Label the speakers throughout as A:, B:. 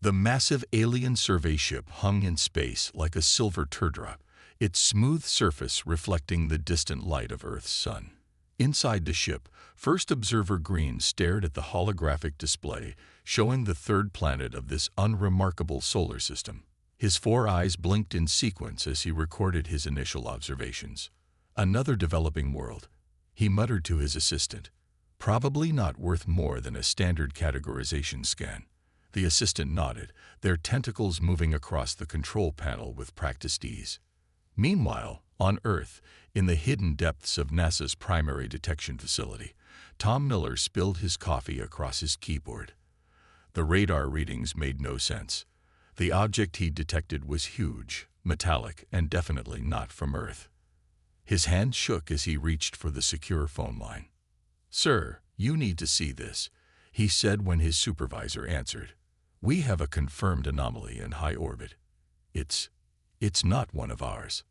A: The massive alien survey ship hung in space like a silver teardrop, its smooth surface reflecting the distant light of Earth's sun. Inside the ship, First Observer Green stared at the holographic display, showing the third planet of this unremarkable solar system. His 4 eyes blinked in sequence as he recorded his initial observations. Another developing world, he muttered to his assistant. Probably not worth more than a standard categorization scan. The assistant nodded, their tentacles moving across the control panel with practiced ease. Meanwhile, on Earth, in the hidden depths of NASA's primary detection facility, Tom Miller spilled his coffee across his keyboard. The radar readings made no sense. The object he detected was huge, metallic, and definitely not from Earth. His hand shook as he reached for the secure phone line. "Sir, you need to see this," he said when his supervisor answered. "We have a confirmed anomaly in high orbit. It's not one of ours."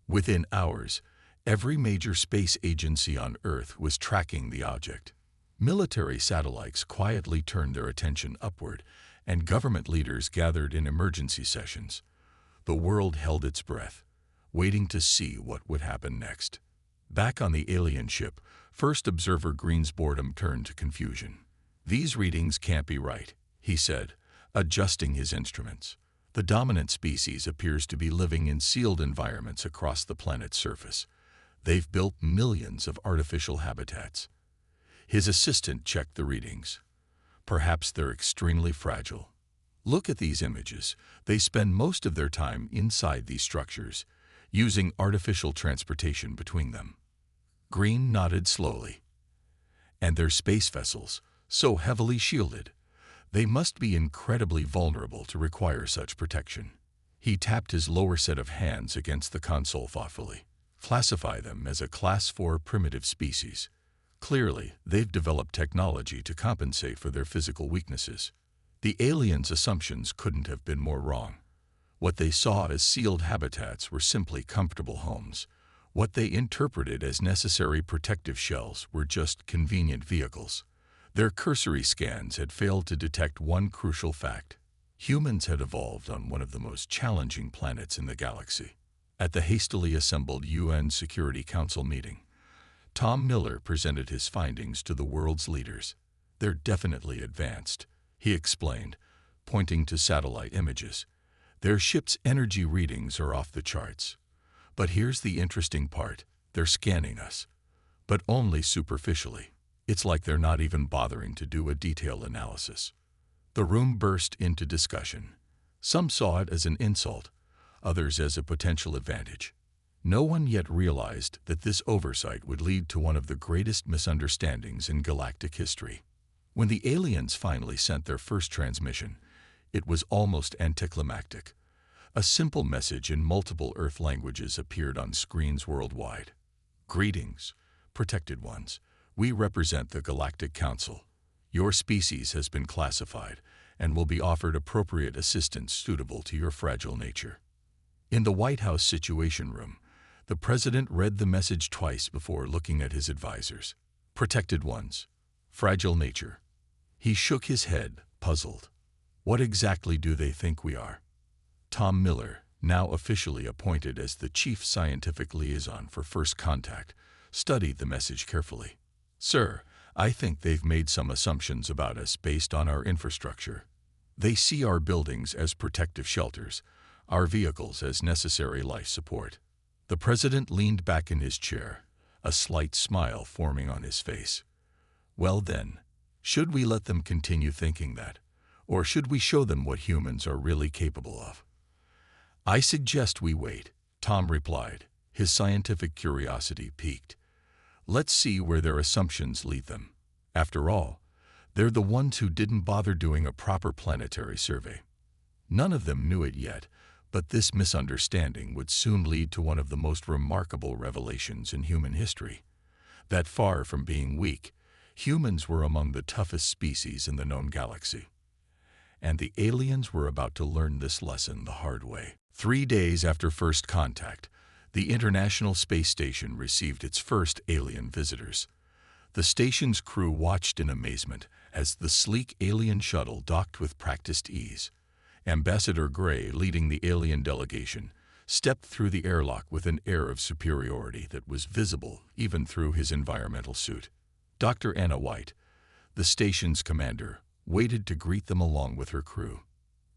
A: Within hours, every major space agency on Earth was tracking the object. Military satellites quietly turned their attention upward, and government leaders gathered in emergency sessions. The world held its breath, waiting to see what would happen next. Back on the alien ship, First Observer Green's boredom turned to confusion. "These readings can't be right," he said, adjusting his instruments. "The dominant species appears to be living in sealed environments across the planet's surface. They've built millions of artificial habitats." His assistant checked the readings. "Perhaps they're extremely fragile. Look at these images. They spend most of their time inside these structures, using artificial transportation between them." Green nodded slowly. "And their space vessels, so heavily shielded. They must be incredibly vulnerable to require such protection." He tapped his lower set of hands against the console thoughtfully. "Classify them as a Class 4 primitive species. Clearly, they've developed technology to compensate for their physical weaknesses." The aliens' assumptions couldn't have been more wrong. What they saw as sealed habitats were simply comfortable homes. What they interpreted as necessary protective shells were just convenient vehicles. Their cursory scans had failed to detect one crucial fact. Humans had evolved on one of the most challenging planets in the galaxy. At the hastily assembled UN Security Council meeting, Tom Miller presented his findings to the world's leaders. "They're definitely advanced," he explained, pointing to satellite images. "Their ship's energy readings are off the charts. But here's the interesting part. They're scanning us. But only superficially. It's like they're not even bothering to do a detailed analysis." The room burst into discussion. Some saw it as an insult, others as a potential advantage. No one yet realized that this oversight would lead to one of the greatest misunderstandings in galactic history. When the aliens finally sent their first transmission, it was almost anticlimactic. A simple message in multiple Earth languages appeared on screens worldwide. "Greetings, protected ones. We represent the Galactic Council. Your species has been classified and will be offered appropriate assistance suitable to your fragile nature." In the White House Situation Room, the president read the message twice before looking at his advisors. "Protected ones. Fragile nature." He shook his head, puzzled. What exactly do they think we are? Tom Miller, now officially appointed as the chief scientific liaison for First Contact, studied the message carefully. "Sir, I think they've made some assumptions about us based on our infrastructure. They see our buildings as protective shelters, our vehicles as necessary life support." The president leaned back in his chair, a slight smile forming on his face. "Well then, should we let them continue thinking that, or should we show them what humans are really capable of?" "I suggest we wait," Tom replied, his scientific curiosity piqued. "Let's see where their assumptions lead them. After all, they're the ones who didn't bother doing a proper planetary survey." None of them knew it yet, but this misunderstanding would soon lead to one of the most remarkable revelations in human history. That far from being weak, humans were among the toughest species in the known galaxy. And the aliens were about to learn this lesson the hard way. 3 days after first contact, the International Space Station received its first alien visitors. The station's crew watched in amazement as the sleek alien shuttle docked with practiced ease. Ambassador Gray, leading the alien delegation, stepped through the airlock with an air of superiority that was visible even through his environmental suit. Dr. Anna White, the station's commander, waited to greet them along with her crew.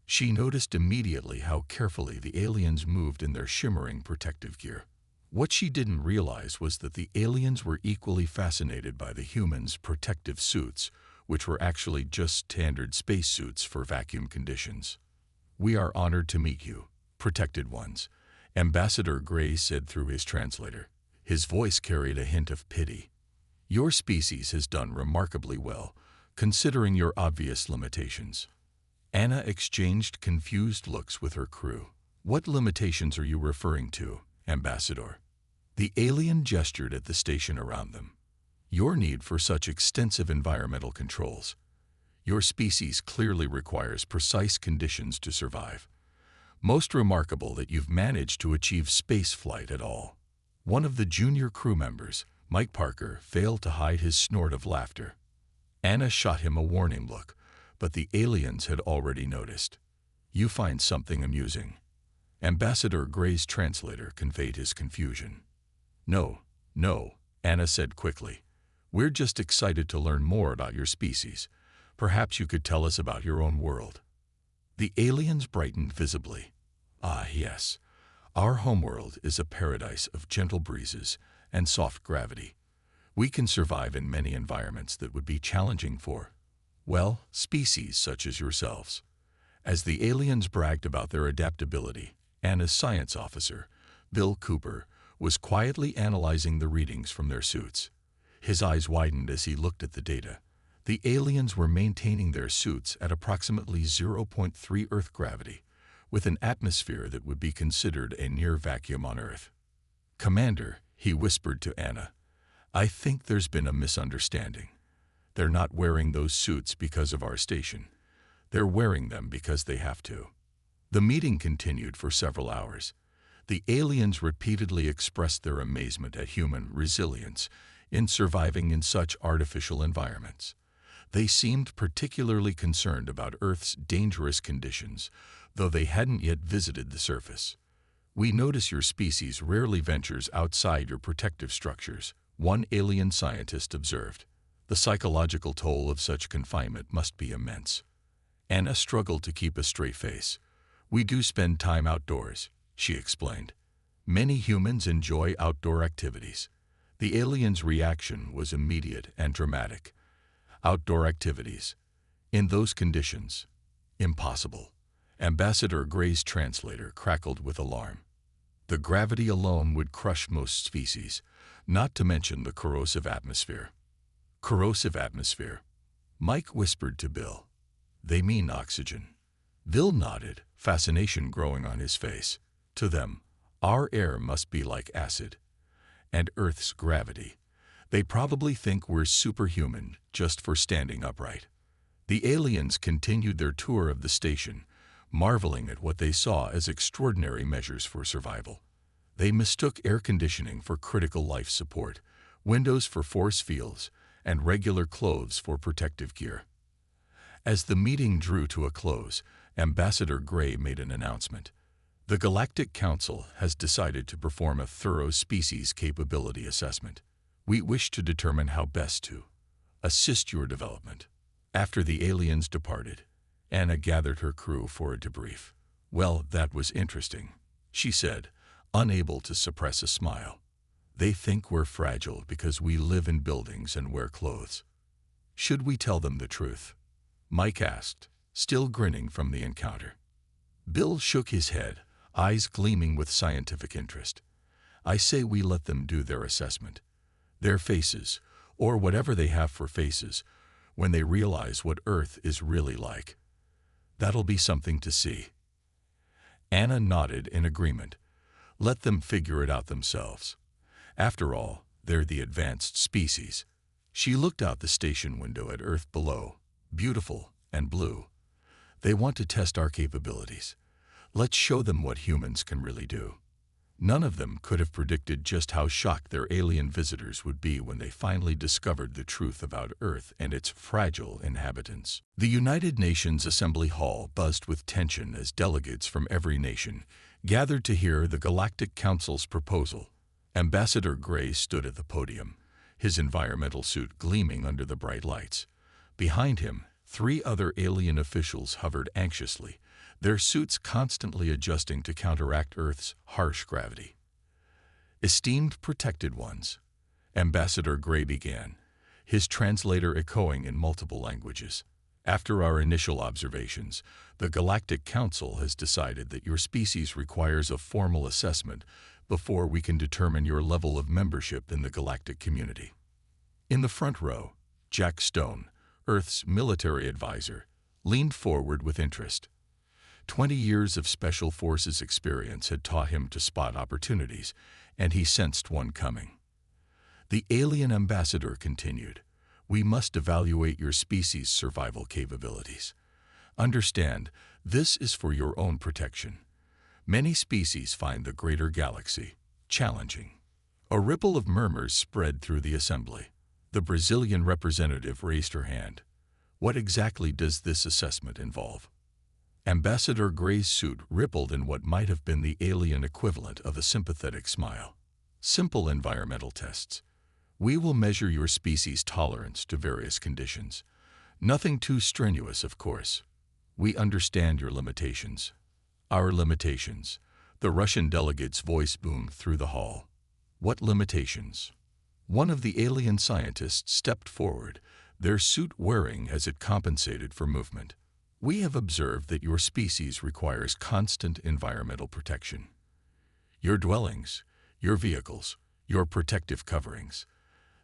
A: She noticed immediately how carefully the aliens moved in their shimmering protective gear. What she didn't realize was that the aliens were equally fascinated by the humans' protective suits, which were actually just standard spacesuits for vacuum conditions. "We are honored to meet you, protected ones," Ambassador Gray said through his translator. His voice carried a hint of pity. "Your species has done remarkably well, considering your obvious limitations." Anna exchanged confused looks with her crew. "What limitations are you referring to, Ambassador?" The alien gestured at the station around them. "Your need for such extensive environmental controls. Your species clearly requires precise conditions to survive. Most remarkable that you've managed to achieve space flight at all." One of the junior crew members, Mike Parker, failed to hide his snort of laughter. Anna shot him a warning look, but the aliens had already noticed. "You find something amusing?" Ambassador Gray's translator conveyed his confusion. No, Anna said quickly. "We're just excited to learn more about your species. Perhaps you could tell us about your own world." The aliens brightened visibly. "Ah, yes. Our homeworld is a paradise of gentle breezes and soft gravity. We can survive in many environments that would be challenging for, well, species such as yourselves." As the aliens bragged about their adaptability, Anna's science officer, Bill Cooper, was quietly analyzing the readings from their suits. His eyes widened as he looked at the data. The aliens were maintaining their suits at approximately 0.3 Earth gravity, with an atmosphere that would be considered a near vacuum on Earth. "Commander," he whispered to Anna, "I think there's been a misunderstanding. They're not wearing those suits because of our station. They're wearing them because they have to." The meeting continued for several hours. The aliens repeatedly expressed their amazement at human resilience in surviving in such artificial environments. They seemed particularly concerned about Earth's dangerous conditions, though they hadn't yet visited the surface. "We notice your species rarely ventures outside your protective structures," one alien scientist observed. "The psychological toll of such confinement must be immense." Anna struggled to keep a straight face. "We do spend time outdoors," she explained. "Many humans enjoy outdoor activities." The alien's reaction was immediate and dramatic. "Outdoor activities? In those conditions? Impossible." Ambassador Gray's translator crackled with alarm. "The gravity alone would crush most species, not to mention the corrosive atmosphere." "Corrosive atmosphere?" Mike whispered to Bill. "They mean oxygen." Bill nodded, fascination growing on his face. "To them, our air must be like acid. And Earth's gravity. They probably think we're superhuman just for standing upright." The aliens continued their tour of the station, marveling at what they saw as extraordinary measures for survival. They mistook air conditioning for critical life support, windows for force fields, and regular clothes for protective gear. As the meeting drew to a close, Ambassador Gray made an announcement. "The Galactic Council has decided to perform a thorough species capability assessment. We wish to determine how best to assist your development." After the aliens departed, Anna gathered her crew for a debrief. "Well, that was interesting," she said, unable to suppress a smile. "They think we're fragile because we live in buildings and wear clothes. Should we tell them the truth?" Mike asked, still grinning from the encounter. Bill shook his head, eyes gleaming with scientific interest. "I say we let them do their assessment. Their faces, or whatever they have for faces, when they realize what Earth is really like. That'll be something to see." Anna nodded in agreement. Let them figure it out themselves. After all, they're the advanced species. She looked out the station window at Earth below, beautiful and blue. "They want to test our capabilities. Let's show them what humans can really do." None of them could have predicted just how shocked their alien visitors would be when they finally discovered the truth about Earth and its fragile inhabitants. The United Nations Assembly Hall buzzed with tension as delegates from every nation gathered to hear the Galactic Council's proposal. Ambassador Gray stood at the podium, his environmental suit gleaming under the bright lights. Behind him, 3 other alien officials hovered anxiously, their suits constantly adjusting to counteract Earth's harsh gravity. Esteemed protected ones, Ambassador Gray began, his translator echoing in multiple languages. After our initial observations, the Galactic Council has decided that your species requires a formal assessment before we can determine your level of membership in the galactic community. In the front row, Jack Stone, Earth's military advisor, leaned forward with interest. 20 years of Special Forces experience had taught him to spot opportunities, and he sensed one coming. The alien ambassador continued, "We must evaluate your species' survival capabilities. Understand, this is for your own protection. Many species find the greater galaxy challenging." A ripple of murmurs spread through the assembly. The Brazilian representative raised her hand. "What exactly does this assessment involve?" Ambassador Gray's suit rippled in what might have been the alien equivalent of a sympathetic smile. "Simple environmental tests. We will measure your species' tolerance to various conditions. Nothing too strenuous, of course. We understand your limitations." "Our limitations." The Russian delegate's voice boomed through the hall. "What limitations?" One of the alien scientists stepped forward, their suit whirring as it compensated for movement. "We have observed that your species requires constant environmental protection. Your dwellings, your vehicles, your protective coverings."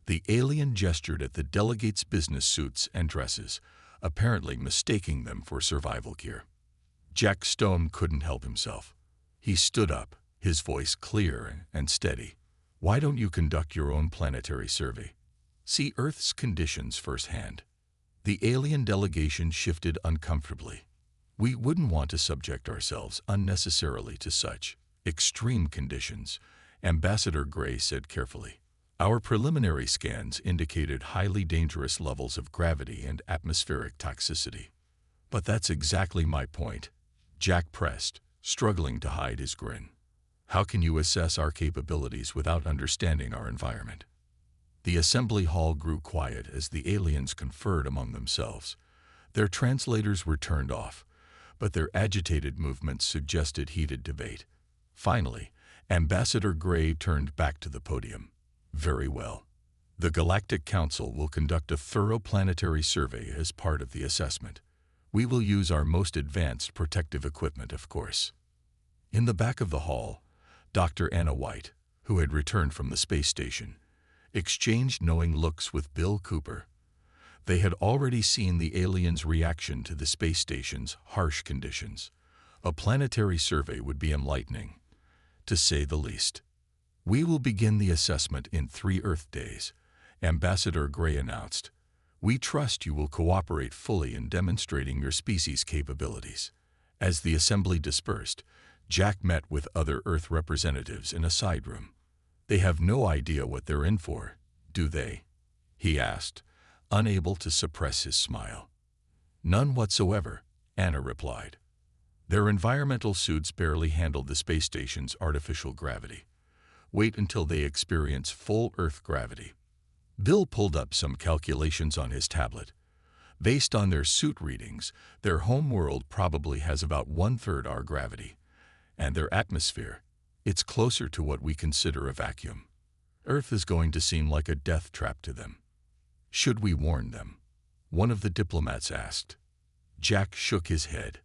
A: The alien gestured at the delegates' business suits and dresses, apparently mistaking them for survival gear. Jack Stone couldn't help himself. He stood up, his voice clear and steady. "Why don't you conduct your own planetary survey? See Earth's conditions firsthand." The alien delegation shifted uncomfortably. "We wouldn't want to subject ourselves unnecessarily to such extreme conditions," Ambassador Gray said carefully. "Our preliminary scans indicated highly dangerous levels of gravity and atmospheric toxicity." "But that's exactly my point," Jack pressed, struggling to hide his grin. "How can you assess our capabilities without understanding our environment?" The assembly hall grew quiet as the aliens conferred among themselves. Their translators were turned off, but their agitated movements suggested heated debate. Finally, Ambassador Gray turned back to the podium. "Very well. The Galactic Council will conduct a thorough planetary survey as part of the assessment. We will use our most advanced protective equipment, of course." In the back of the hall, Dr. Anna White, who had returned from the space station, exchanged knowing looks with Bill Cooper. They had already seen the aliens' reaction to the space station's harsh conditions. A planetary survey would be enlightening, to say the least. "We will begin the assessment in 3 Earth days," Ambassador Gray announced. "We trust you will cooperate fully in demonstrating your species' capabilities." As the assembly dispersed, Jack met with other Earth representatives in a side room. "They have no idea what they're in for, do they?" he asked, unable to suppress his smile. "None whatsoever," Anna replied. "Their environmental suits barely handled the space station's artificial gravity. Wait until they experience full Earth gravity." Bill pulled up some calculations on his tablet. Based on their suit readings, their home world probably has about 1/3 our gravity. And their atmosphere, it's closer to what we consider a vacuum. Earth is going to seem like a death trap to them. "Should we warn them?" one of the diplomats asked. Jack shook his head.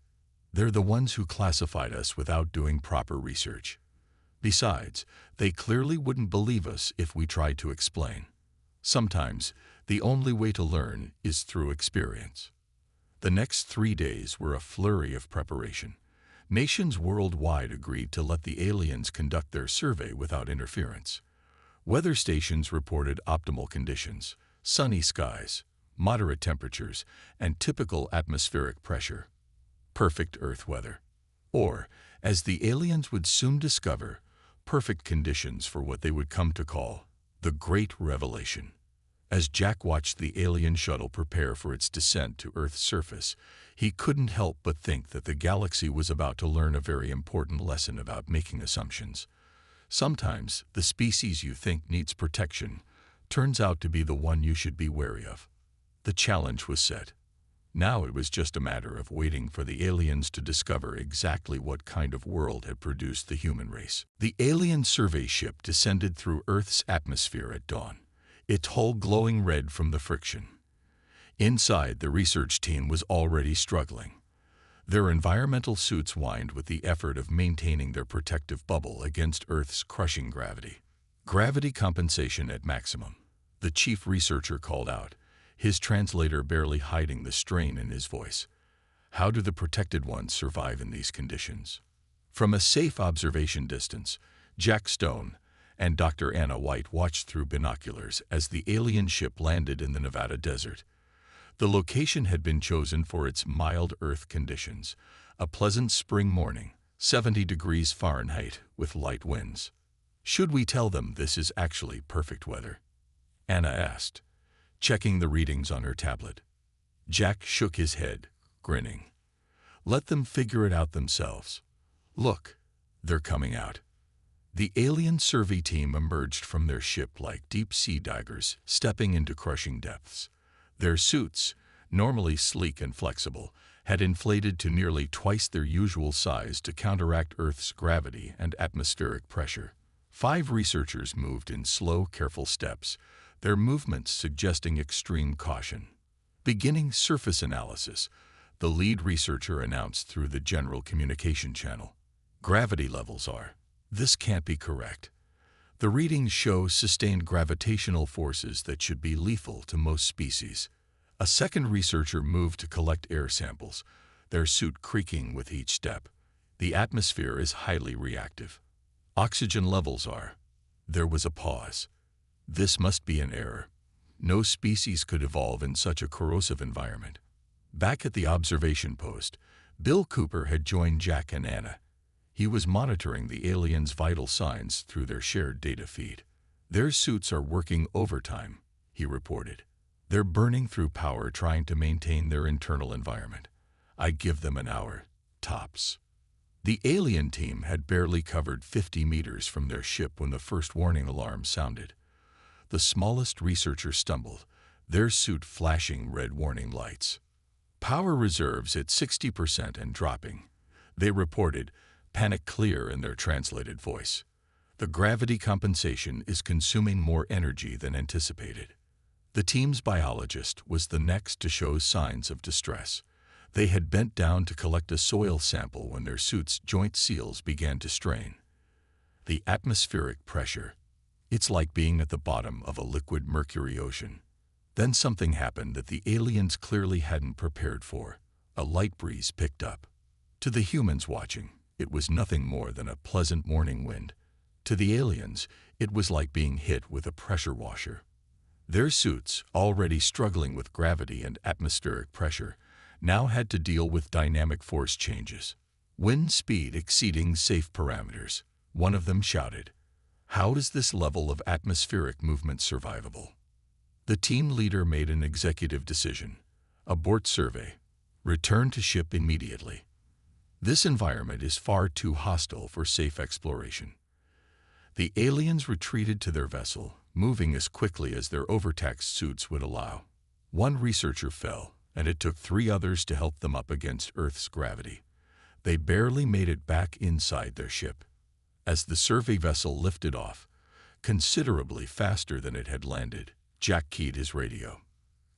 A: "They're the ones who classified us without doing proper research. Besides, they clearly wouldn't believe us if we tried to explain. Sometimes, the only way to learn is through experience." The next 3 days were a flurry of preparation. Nations worldwide agreed to let the aliens conduct their survey without interference. Weather stations reported optimal conditions, sunny skies, moderate temperatures, and typical atmospheric pressure. Perfect Earth weather. Or, as the aliens would soon discover, perfect conditions for what they would come to call the Great Revelation. As Jack watched the alien shuttle prepare for its descent to Earth's surface, he couldn't help but think that the galaxy was about to learn a very important lesson about making assumptions. Sometimes, the species you think needs protection turns out to be the one you should be wary of. The challenge was set. Now it was just a matter of waiting for the aliens to discover exactly what kind of world had produced the human race. The alien survey ship descended through Earth's atmosphere at dawn, its hull glowing red from the friction. Inside, the research team was already struggling. Their environmental suits whined with the effort of maintaining their protective bubble against Earth's crushing gravity. Gravity compensation at maximum, the chief researcher called out, his translator barely hiding the strain in his voice. How do the protected ones survive in these conditions? From a safe observation distance, Jack Stone and Dr. Anna White watched through binoculars as the alien ship landed in the Nevada desert. The location had been chosen for its mild Earth conditions, a pleasant spring morning, 70 degrees Fahrenheit with light winds. Should we tell them this is actually perfect weather? Anna asked, checking the readings on her tablet. Jack shook his head, grinning. Let them figure it out themselves. Look, they're coming out. The alien survey team emerged from their ship like deep-sea divers stepping into crushing depths. Their suits, normally sleek and flexible, had inflated to nearly twice their usual size to counteract Earth's gravity and atmospheric pressure. 5 researchers moved in slow, careful steps, their movements suggesting extreme caution. Beginning surface analysis, the lead researcher announced through the general communication channel. Gravity levels are. This can't be correct. The readings show sustained gravitational forces that should be lethal to most species. A second researcher moved to collect air samples, their suit creaking with each step. The atmosphere is highly reactive. Oxygen levels are. There was a pause. This must be an error. No species could evolve in such a corrosive environment. Back at the observation post, Bill Cooper had joined Jack and Anna. He was monitoring the aliens' vital signs through their shared data feed. Their suits are working overtime, he reported. They're burning through power trying to maintain their internal environment. I give them an hour, tops. The alien team had barely covered 50 meters from their ship when the first warning alarm sounded. The smallest researcher stumbled, their suit flashing red warning lights. Power reserves at 60% and dropping, they reported, panic clear in their translated voice. The gravity compensation is consuming more energy than anticipated. The team's biologist was the next to show signs of distress. They had bent down to collect a soil sample when their suit's joint seals began to strain. The atmospheric pressure. It's like being at the bottom of a liquid mercury ocean. Then something happened that the aliens clearly hadn't prepared for. A light breeze picked up. To the humans watching, it was nothing more than a pleasant morning wind. To the aliens, it was like being hit with a pressure washer. Their suits, already struggling with gravity and atmospheric pressure, now had to deal with dynamic force changes. Wind speed exceeding safe parameters. One of them shouted, "How is this level of atmospheric movement survivable?" The team leader made an executive decision. Abort survey. Return to ship immediately. This environment is far too hostile for safe exploration. The aliens retreated to their vessel, moving as quickly as their overtaxed suits would allow. One researcher fell, and it took 3 others to help them up against Earth's gravity. They barely made it back inside their ship. As the survey vessel lifted off, considerably faster than it had landed, Jack keyed his radio.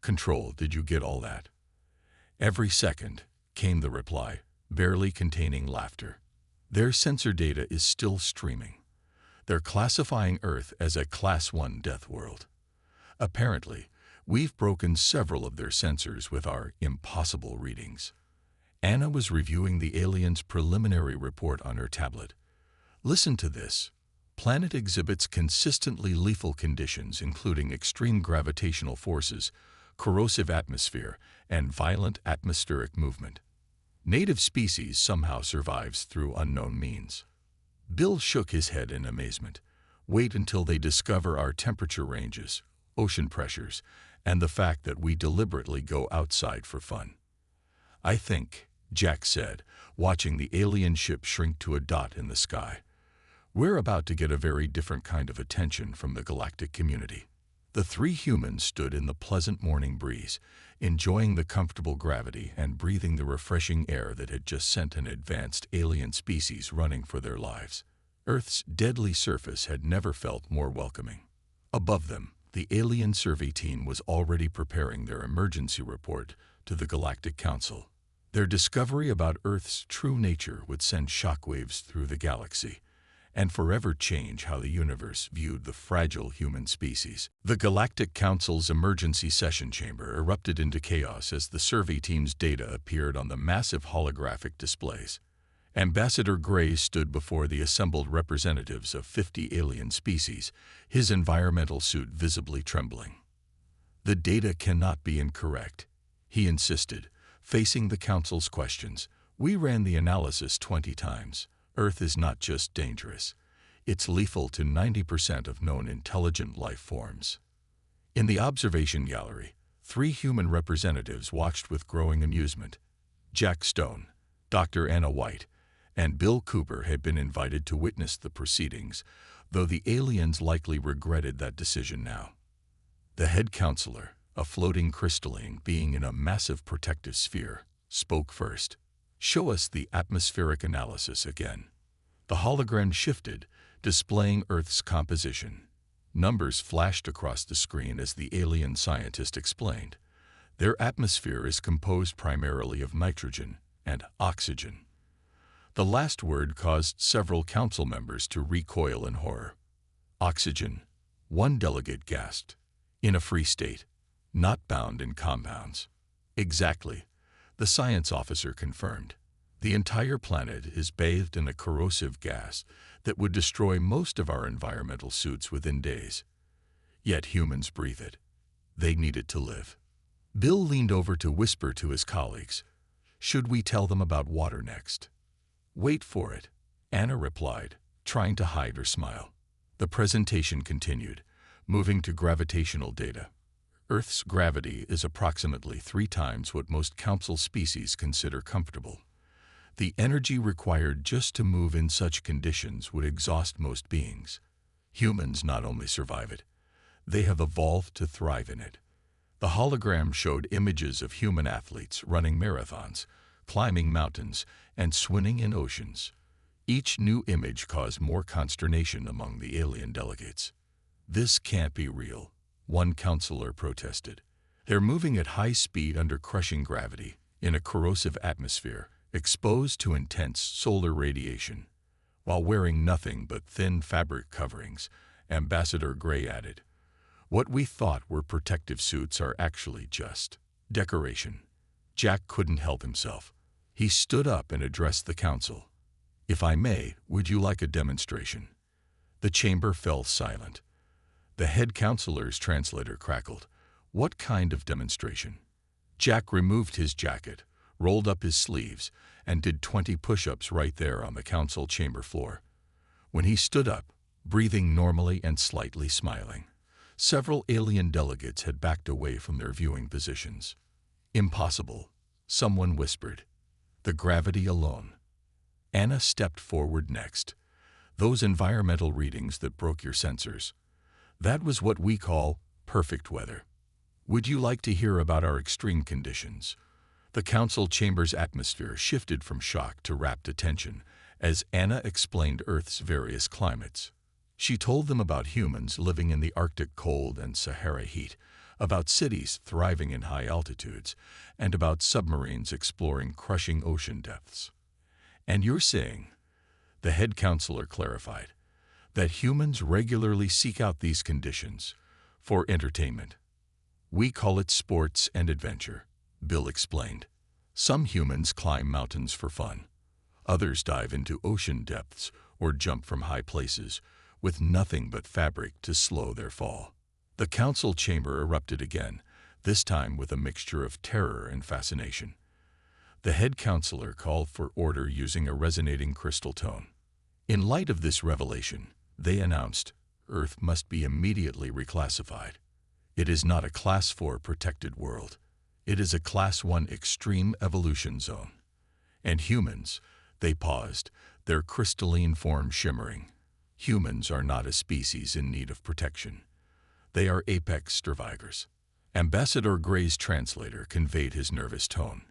A: "Control, did you get all that?" "Every second," came the reply, barely containing laughter. "Their sensor data is still streaming. They're classifying Earth as a Class 1 death world. Apparently, we've broken several of their sensors with our impossible readings." Anna was reviewing the aliens' preliminary report on her tablet. "Listen to this. Planet exhibits consistently lethal conditions including extreme gravitational forces, corrosive atmosphere, and violent atmospheric movement. Native species somehow survives through unknown means." Bill shook his head in amazement. Wait until they discover our temperature ranges, ocean pressures, and the fact that we deliberately go outside for fun. I think, Jack said, watching the alien ship shrink to a dot in the sky, we're about to get a very different kind of attention from the galactic community. The three humans stood in the pleasant morning breeze, enjoying the comfortable gravity and breathing the refreshing air that had just sent an advanced alien species running for their lives. Earth's deadly surface had never felt more welcoming. Above them, the alien survey team was already preparing their emergency report to the Galactic Council. Their discovery about Earth's true nature would send shockwaves through the galaxy and forever change how the universe viewed the fragile human species. The Galactic Council's emergency session chamber erupted into chaos as the survey team's data appeared on the massive holographic displays. Ambassador Gray stood before the assembled representatives of 50 alien species, his environmental suit visibly trembling. The data cannot be incorrect, he insisted, facing the Council's questions. We ran the analysis 20 times. Earth is not just dangerous. It's lethal to 90% of known intelligent life forms. In the observation gallery, 3 human representatives watched with growing amusement. Jack Stone, Dr. Anna White, and Bill Cooper had been invited to witness the proceedings, though the aliens likely regretted that decision now. The head counselor, a floating crystalline being in a massive protective sphere, spoke first. Show us the atmospheric analysis again. The hologram shifted, displaying Earth's composition. Numbers flashed across the screen as the alien scientist explained. Their atmosphere is composed primarily of nitrogen and oxygen. The last word caused several council members to recoil in horror. Oxygen, one delegate gasped. In a free state, not bound in compounds. Exactly, the science officer confirmed. The entire planet is bathed in a corrosive gas that would destroy most of our environmental suits within days. Yet humans breathe it. They need it to live. Bill leaned over to whisper to his colleagues. Should we tell them about water next? Wait for it, Anna replied, trying to hide her smile. The presentation continued, moving to gravitational data. Earth's gravity is approximately 3 times what most council species consider comfortable. The energy required just to move in such conditions would exhaust most beings. Humans not only survive it, they have evolved to thrive in it. The hologram showed images of human athletes running marathons, climbing mountains, and swimming in oceans. Each new image caused more consternation among the alien delegates. This can't be real, one counselor protested. They're moving at high speed under crushing gravity, in a corrosive atmosphere, exposed to intense solar radiation. While wearing nothing but thin fabric coverings, Ambassador Gray added, what we thought were protective suits are actually just decoration. Jack couldn't help himself. He stood up and addressed the council. If I may, would you like a demonstration? The chamber fell silent. The head counselor's translator crackled. What kind of demonstration? Jack removed his jacket, rolled up his sleeves, and did 20 push-ups right there on the council chamber floor. When he stood up, breathing normally and slightly smiling, several alien delegates had backed away from their viewing positions. Impossible, someone whispered. The gravity alone. Anna stepped forward next. Those environmental readings that broke your sensors. That was what we call perfect weather. Would you like to hear about our extreme conditions? The council chamber's atmosphere shifted from shock to rapt attention as Anna explained Earth's various climates. She told them about humans living in the Arctic cold and Sahara heat, about cities thriving in high altitudes, and about submarines exploring crushing ocean depths. And you're saying, the head counselor clarified, that humans regularly seek out these conditions for entertainment. We call it sports and adventure, Bill explained. Some humans climb mountains for fun. Others dive into ocean depths or jump from high places with nothing but fabric to slow their fall. The council chamber erupted again, this time with a mixture of terror and fascination. The head counselor called for order using a resonating crystal tone. In light of this revelation, they announced Earth must be immediately reclassified. It is not a Class 4 protected world. It is a Class 1 extreme evolution zone. And humans, they paused, their crystalline form shimmering. Humans are not a species in need of protection. They are apex survivors. Ambassador Gray's translator conveyed his nervous tone.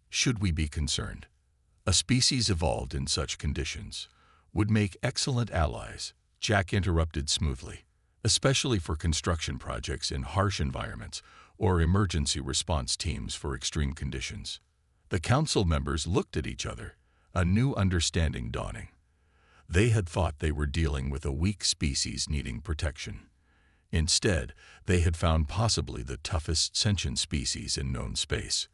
A: Should we be concerned? A species evolved in such conditions would make excellent allies, Jack interrupted smoothly, especially for construction projects in harsh environments or emergency response teams for extreme conditions. The council members looked at each other, a new understanding dawning. They had thought they were dealing with a weak species needing protection. Instead, they had found possibly the toughest sentient species in known space.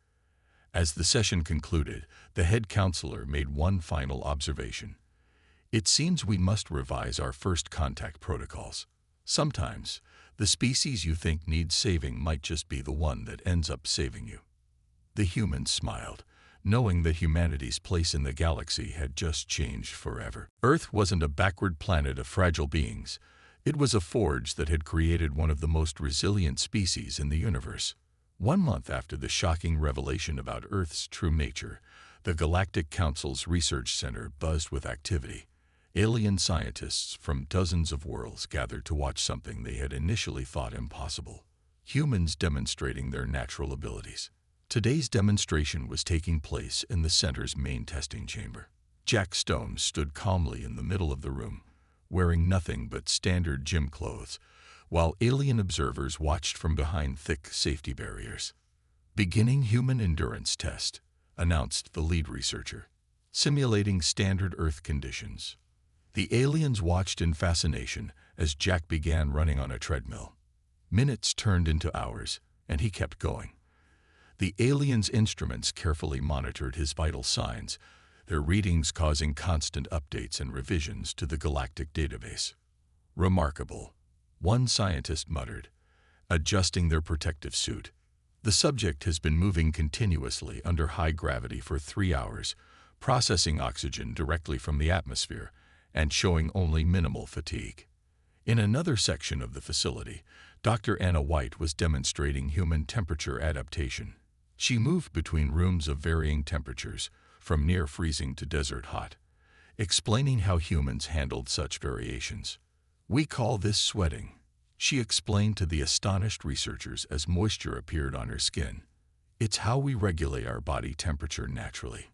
A: As the session concluded, the head counselor made one final observation. It seems we must revise our first contact protocols. Sometimes, the species you think needs saving might just be the one that ends up saving you. The humans smiled, knowing that humanity's place in the galaxy had just changed forever. Earth wasn't a backward planet of fragile beings. It was a forge that had created one of the most resilient species in the universe. 1 month after the shocking revelation about Earth's true nature, the Galactic Council's research center buzzed with activity. Alien scientists from dozens of worlds gathered to watch something they had initially thought impossible: humans demonstrating their natural abilities. Today's demonstration was taking place in the center's main testing chamber. Jack Stone stood calmly in the middle of the room, wearing nothing but standard gym clothes, while alien observers watched from behind thick safety barriers. Beginning human endurance test, announced the lead researcher, simulating standard Earth conditions. The aliens watched in fascination as Jack began running on a treadmill. Minutes turned into hours, and he kept going. The aliens' instruments carefully monitored his vital signs, their readings causing constant updates and revisions to the galactic database. Remarkable, one scientist muttered, adjusting their protective suit. The subject has been moving continuously under high gravity for 3 hours, processing oxygen directly from the atmosphere and showing only minimal fatigue. In another section of the facility, Dr. Anna White was demonstrating human temperature adaptation. She moved between rooms of varying temperatures, from near freezing to desert hot, explaining how humans handled such variations. We call this sweating, she explained to the astonished researchers as moisture appeared on her skin. It's how we regulate our body temperature naturally.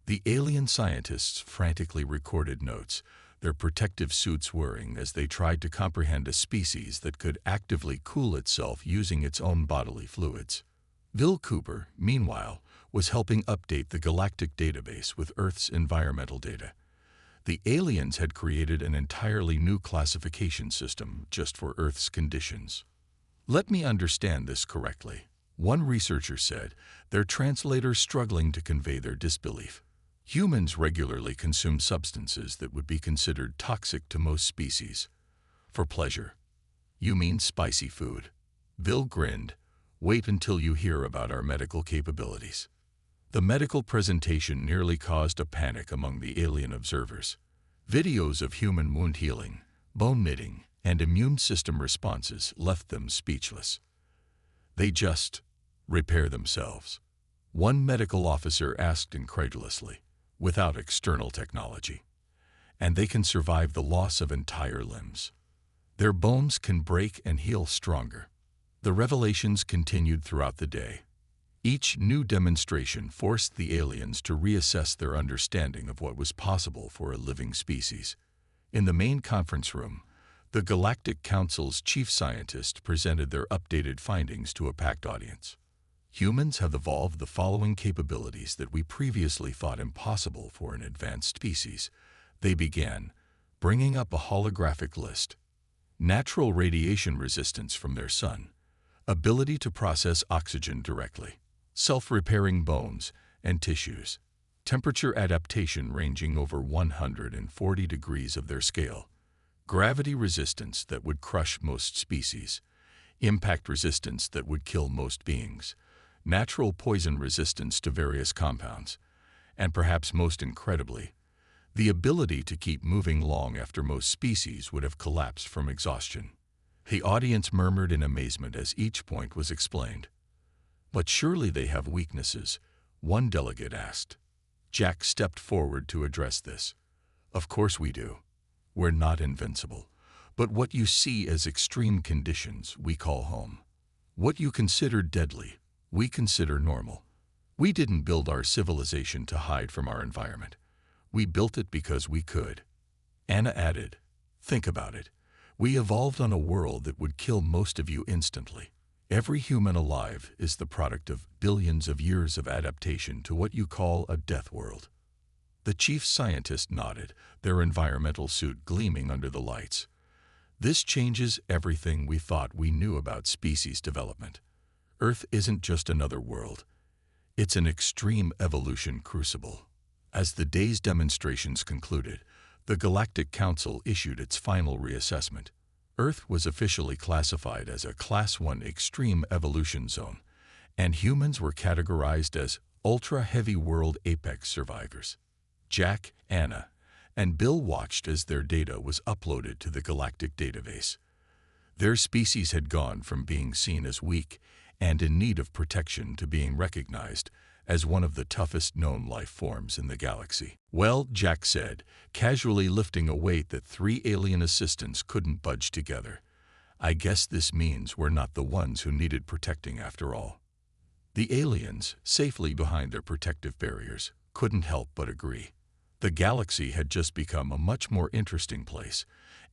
A: The alien scientists frantically recorded notes, their protective suits whirring as they tried to comprehend a species that could actively cool itself using its own bodily fluids. Bill Cooper, meanwhile, was helping update the galactic database with Earth's environmental data. The aliens had created an entirely new classification system just for Earth's conditions. Let me understand this correctly, one researcher said, their translator struggling to convey their disbelief. Humans regularly consume substances that would be considered toxic to most species. For pleasure. You mean spicy food? Bill grinned. Wait until you hear about our medical capabilities. The medical presentation nearly caused a panic among the alien observers. Videos of human wound healing, bone knitting, and immune system responses left them speechless. They just repair themselves, one medical officer asked incredulously, without external technology. And they can survive the loss of entire limbs. Their bones can break and heal stronger. The revelations continued throughout the day. Each new demonstration forced the aliens to reassess their understanding of what was possible for a living species. In the main conference room, the Galactic Council's chief scientist presented their updated findings to a packed audience. Humans have evolved the following capabilities that we previously thought impossible for an advanced species. They began, bringing up a holographic list. Natural radiation resistance from their sun, ability to process oxygen directly, self-repairing bones and tissues, temperature adaptation ranging over 140 degrees of their scale, gravity resistance that would crush most species, impact resistance that would kill most beings, natural poison resistance to various compounds, and perhaps most incredibly, The ability to keep moving long after most species would have collapsed from exhaustion. The audience murmured in amazement as each point was explained. "But surely they have weaknesses," one delegate asked. Jack stepped forward to address this. "Of course we do. We're not invincible. But what you see as extreme conditions, we call home. What you consider deadly, we consider normal. We didn't build our civilization to hide from our environment. We built it because we could." Anna added, "Think about it. We evolved on a world that would kill most of you instantly. Every human alive is the product of billions of years of adaptation to what you call a death world." The chief scientist nodded, their environmental suit gleaming under the lights. "This changes everything we thought we knew about species development. Earth isn't just another world. It's an extreme evolution crucible." As the day's demonstrations concluded, the Galactic Council issued its final reassessment. Earth was officially classified as a Class 1 extreme evolution zone, and humans were categorized as ultra-heavy world apex survivors. Jack, Anna, and Bill watched as their data was uploaded to the galactic database. Their species had gone from being seen as weak and in need of protection to being recognized as one of the toughest known life forms in the galaxy. "Well," Jack said, casually lifting a weight that 3 alien assistants couldn't budge together, "I guess this means we're not the ones who needed protecting after all." The aliens, safely behind their protective barriers, couldn't help but agree. The galaxy had just become a much more interesting place,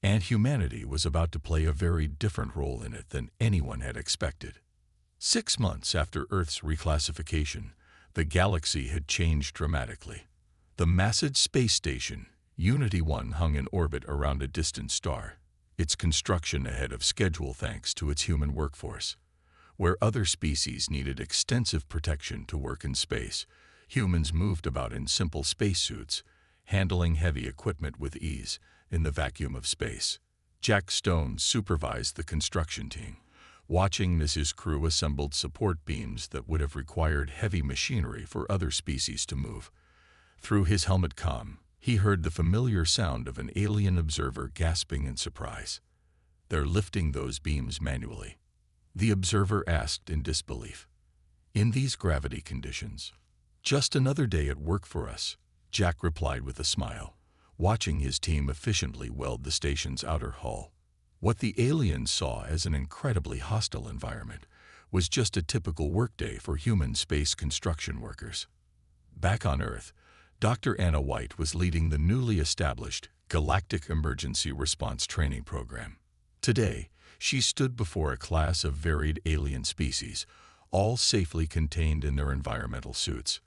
A: and humanity was about to play a very different role in it than anyone had expected. 6 months after Earth's reclassification, the galaxy had changed dramatically. The massive space station, Unity 1, hung in orbit around a distant star, its construction ahead of schedule thanks to its human workforce. Where other species needed extensive protection to work in space, humans moved about in simple spacesuits, handling heavy equipment with ease in the vacuum of space. Jack Stone supervised the construction team, watching as his crew assembled support beams that would have required heavy machinery for other species to move. Through his helmet comm, he heard the familiar sound of an alien observer gasping in surprise. "They're lifting those beams manually," the observer asked in disbelief. "In these gravity conditions?" "Just another day at work for us," Jack replied with a smile, watching his team efficiently weld the station's outer hull. What the aliens saw as an incredibly hostile environment was just a typical workday for human space construction workers. Back on Earth, Dr. Anna White was leading the newly established Galactic Emergency Response Training Program. Today, she stood before a class of varied alien species, all safely contained in their environmental suits.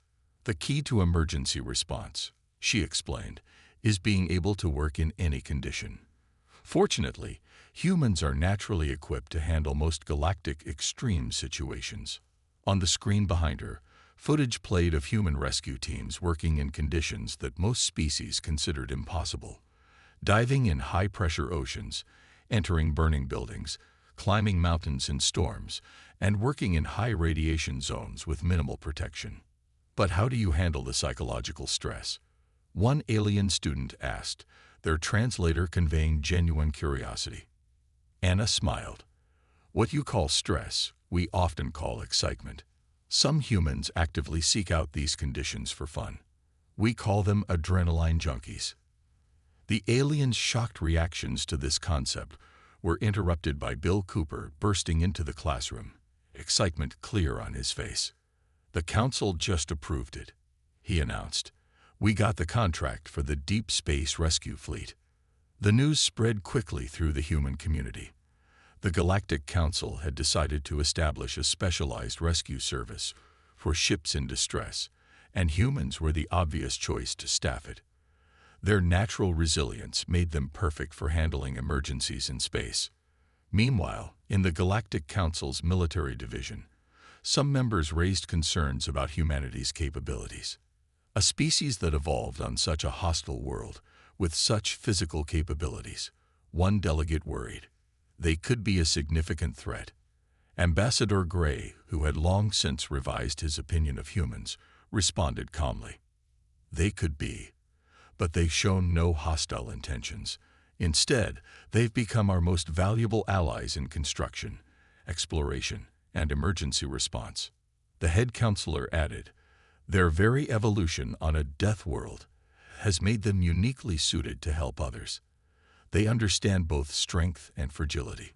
A: "The key to emergency response," she explained, "is being able to work in any condition. Fortunately, humans are naturally equipped to handle most galactic extreme situations." On the screen behind her, footage played of human rescue teams working in conditions that most species considered impossible. Diving in high-pressure oceans, entering burning buildings, climbing mountains in storms, and working in high-radiation zones with minimal protection. "But how do you handle the psychological stress?" one alien student asked, their translator conveying genuine curiosity. Anna smiled. "What you call stress, we often call excitement. Some humans actively seek out these conditions for fun. We call them adrenaline junkies." The aliens' shocked reactions to this concept were interrupted by Bill Cooper bursting into the classroom, excitement clear on his face. "The council just approved it," he announced. "We got the contract for the Deep Space Rescue Fleet." The news spread quickly through the human community. The Galactic Council had decided to establish a specialized rescue service for ships in distress, and humans were the obvious choice to staff it. Their natural resilience made them perfect for handling emergencies in space. Meanwhile, in the Galactic Council's military division, some members raised concerns about humanity's capabilities. A species that evolved on such a hostile world, with such physical capabilities, one delegate worried. They could be a significant threat. Ambassador Gray, who had long since revised his opinion of humans, responded calmly. "They could be. but they've shown no hostile intentions. Instead, they've become our most valuable allies in construction, exploration, and emergency response. The head counselor added, "Their very evolution on a death world has made them uniquely suited to help others. They understand both strength and fragility.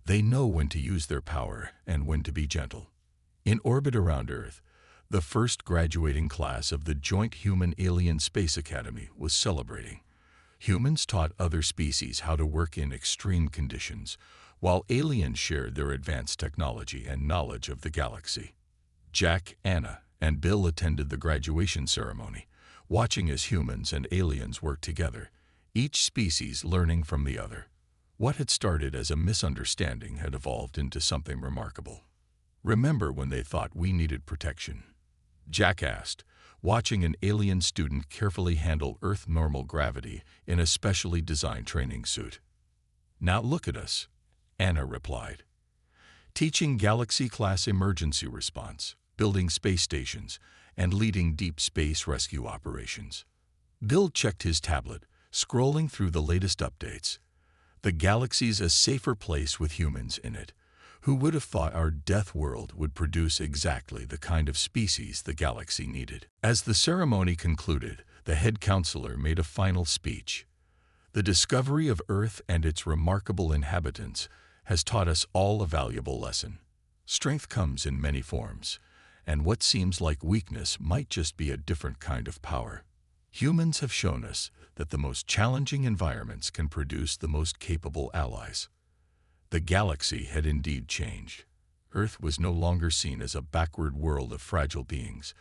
A: They know when to use their power and when to be gentle." In orbit around Earth, the first graduating class of the Joint Human-Alien Space Academy was celebrating. Humans taught other species how to work in extreme conditions, while aliens shared their advanced technology and knowledge of the galaxy. Jack, Anna, and Bill attended the graduation ceremony, watching as humans and aliens worked together, each species learning from the other. What had started as a misunderstanding had evolved into something remarkable. "Remember when they thought we needed protection?" Jack asked, watching an alien student carefully handle Earth normal gravity in a specially designed training suit. "Now look at us," Anna replied. "Teaching galaxy-class emergency response, building space stations, and leading deep space rescue operations." Bill checked his tablet, scrolling through the latest updates. The galaxy's a safer place with humans in it. Who would have thought our death world would produce exactly the kind of species the galaxy needed? As the ceremony concluded, the head counselor made a final speech. "The discovery of Earth and its remarkable inhabitants has taught us all a valuable lesson. Strength comes in many forms, and what seems like weakness might just be a different kind of power. Humans have shown us that the most challenging environments can produce the most capable allies." The galaxy had indeed changed. Earth was no longer seen as a backward world of fragile beings,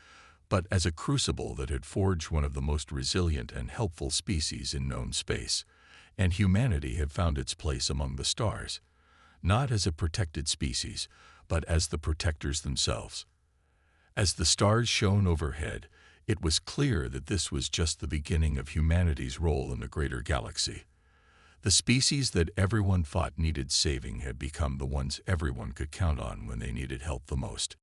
A: but as a crucible that had forged one of the most resilient and helpful species in known space, and humanity had found its place among the stars, not as a protected species, but as the protectors themselves. As the stars shone overhead, it was clear that this was just the beginning of humanity's role in the greater galaxy. The species that everyone thought needed saving had become the ones everyone could count on when they needed help the most.